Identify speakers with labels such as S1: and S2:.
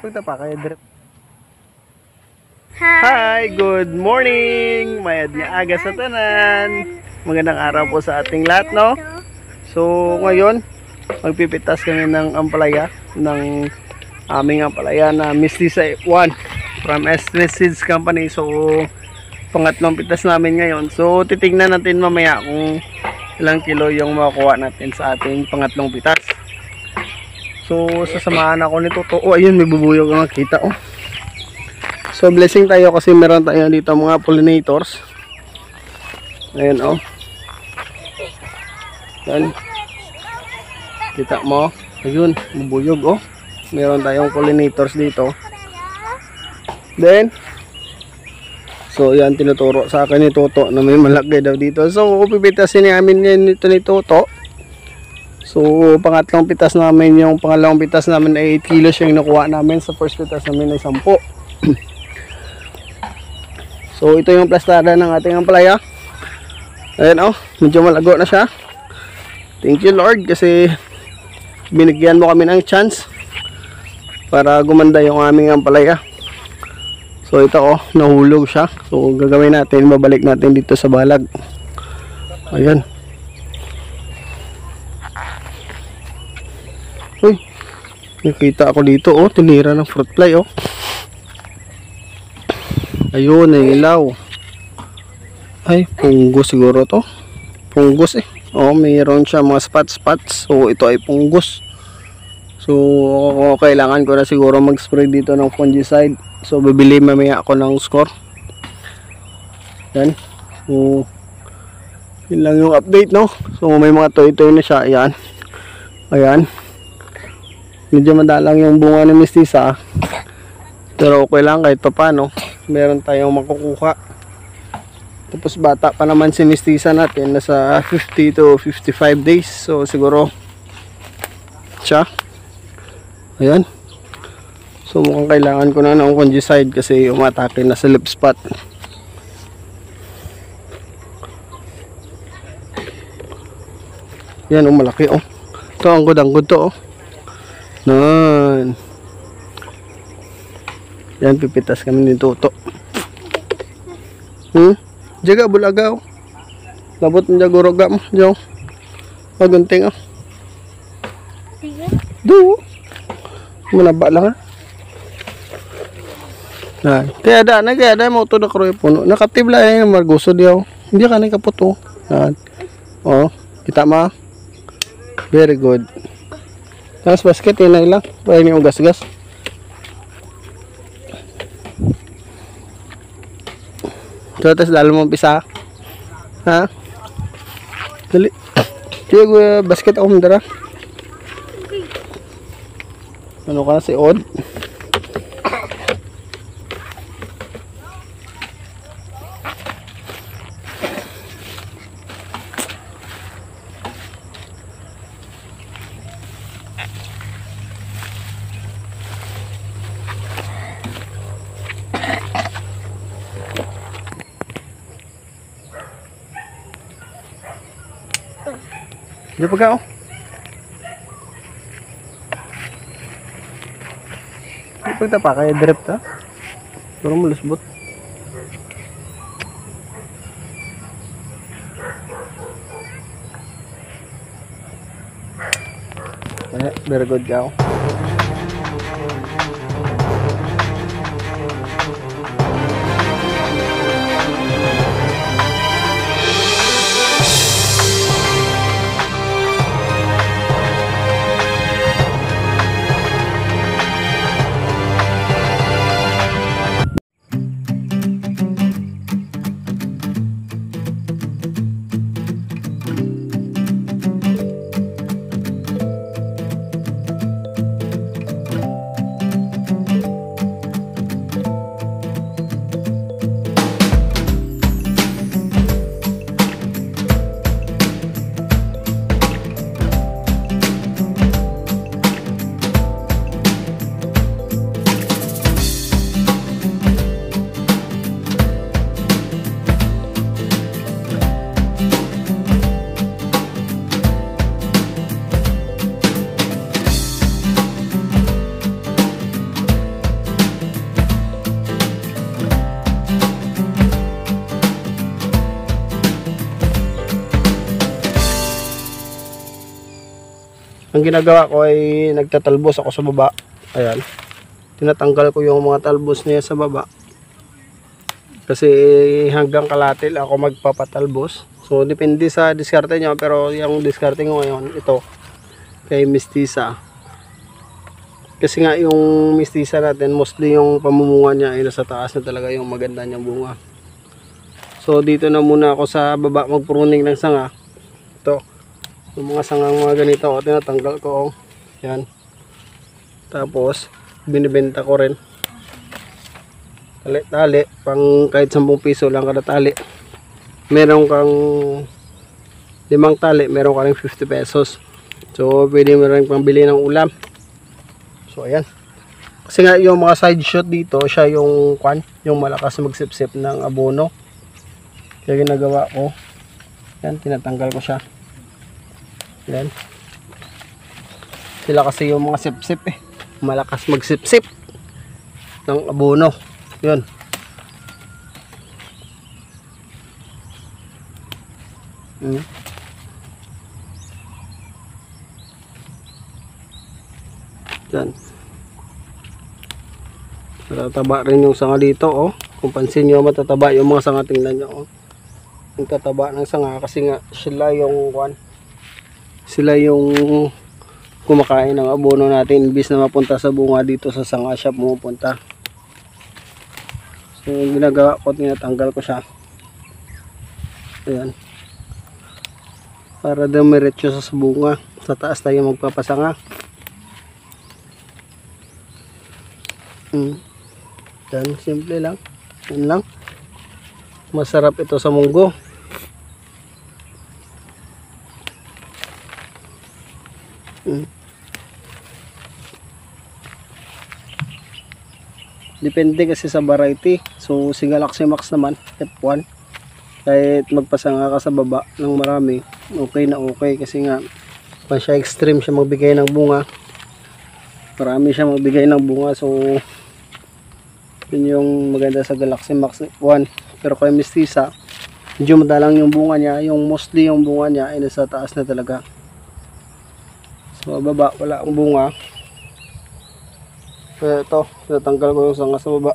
S1: Punta pa kayo drip. Hi, good morning. Mayad nga aga sa tanan. Magandang araw po sa ating lahat, no? So, ngayon, magpipitas kami ng ampalaya ng aming ampalaya na Mistisa 1 from Estes Seeds Company. So, pangatlong pitas namin ngayon. So, titignan natin mamaya kung ilang kilo yung makuha natin sa ating pangatlong pitas. So, sasamahan ako nito. Oh, ayun, may bubuyog ang nakita. Oh. So, blessing tayo kasi meron tayo dito mga pollinators. Ayun, oh. Yan. Kita mo. Ayun, bubuyog, oh. Meron tayong pollinators dito. Then, so, yan, tinuturo sa akin ni Toto na may malaki daw dito. So, pipitasin namin yan ito ni Toto. So, pangatlong pitas namin, yung pangalawang pitas namin ay 8 kilos yung nakuha namin. Sa first pitas namin ay 10. So, ito yung plastada ng ating ampalaya. Ayan, oh, medyo malago na siya. Thank you, Lord, kasi binigyan mo kami ng chance para gumanda yung aming ampalaya. So ito, oh, nahulog siya. So gagawin natin, babalik natin dito sa balag. Ayan. Uy, nakita ako dito, oh, tinira ng fruit fly, oh. Ayun, nailaw. Ay, punggos siguro to. Punggos eh. Oh, mayroon siya mga spots. So ito ay punggos. So kailangan ko na siguro mag-spray dito ng fungicide. So bibili mamaya ako ng score. Yan. So yun lang yung update, no. So may mga toy-toy na siya. Ayan. Ayan. Medyo madalang yung bunga ng mistisa. Pero okay lang kahit pa paano. Meron tayong makukuha. Tapos bata pa naman si mistisa natin. Nasa 50 to 55 days. So siguro siya. Ayan. So mukhang kailangan ko na ng fungicide kasi umatake na sa lip spot. Yan, oh, malaki, oh. Ito, ang good to, oh. Nan. Yan, pipitas kami ni Toto. Jaga bulagaw. Labot ng jagoroga mo, Diyo. Magunting, oh. Do. Manaba lang, ha. Nah, kaya ada mo to na kroy puno. Nakatibla yung marguso diyaw. Hindi ka nakaputo. Nah. Oh, kita ma. Very good. Tapos basket yun lang. Pwede yung gas-gas. So, tapos lalo mo pisa. Ha? Dali. Kaya gue basket ako mandara. Ano ka na si Od? Di pa ka, oh. Di pa kita pa kaya drip ta. Pero malusbot. Very good ka, oh. Ang ginagawa ko ay nagtatalbos ako sa baba. Ayan. Tinatanggal ko yung mga talbos niya sa baba. Kasi hanggang kalahati ako magpapatalbos. So depende sa diskarte niya, pero yung diskarte ko ngayon ito kay mistisa. Kasi nga yung mistisa natin, mostly yung pamumunga niya ay nasa taas na talaga yung maganda niyang bunga. So dito na muna ako sa baba magpruning ng sanga. Ito, yung mga sangang mga ganito, tinatanggal ko. Yan. Tapos binibenta ko rin. Tali-tali, pang kahit 10 piso lang kada tali. Meron kang 5 tali, meron ka rin 50 pesos. So pwede mo rin pambili ng ulam. So ayan. Kasi nga yung mga side shot dito, siya yung yung malakas magsipsip ng abono. Kaya ginagawa ko, yan, tinatanggal ko siya. Yan. Sila kasi yung mga sipsip malakas magsipsip ng abono. Yun. Yan. Matataba rin yung sanga dito, oh. Kung pansin nyo, matataba yung mga sanga. Tingnan nyo, oh. Yung tataba ng sanga kasi nga sila yung kumakain ng abono natin, imbis na mapunta sa bunga dito sa sanga siya pumupunta. So yung ginagawa ko, tinatanggal ko siya. Ayan. Para dumiretso sa bunga. Sa taas tayo magpapasanga. Yan, simple lang. Yan lang. Masarap ito sa munggo. Depende kasi sa variety. So si Galaxy Max naman F1, kahit magpasanga ka sa baba ng marami, okay na okay. Kasi nga pa siya extreme siya magbigay ng bunga, marami siya magbigay ng bunga. So yun yung maganda sa Galaxy Max F1. Pero kay mistisa, medyo madalang yung bunga niya. Yung mostly yung bunga niya ay nasa taas na talaga. So baba wala ang bunga. Kaya ito, tinatanggal ko yung sanga sa baba.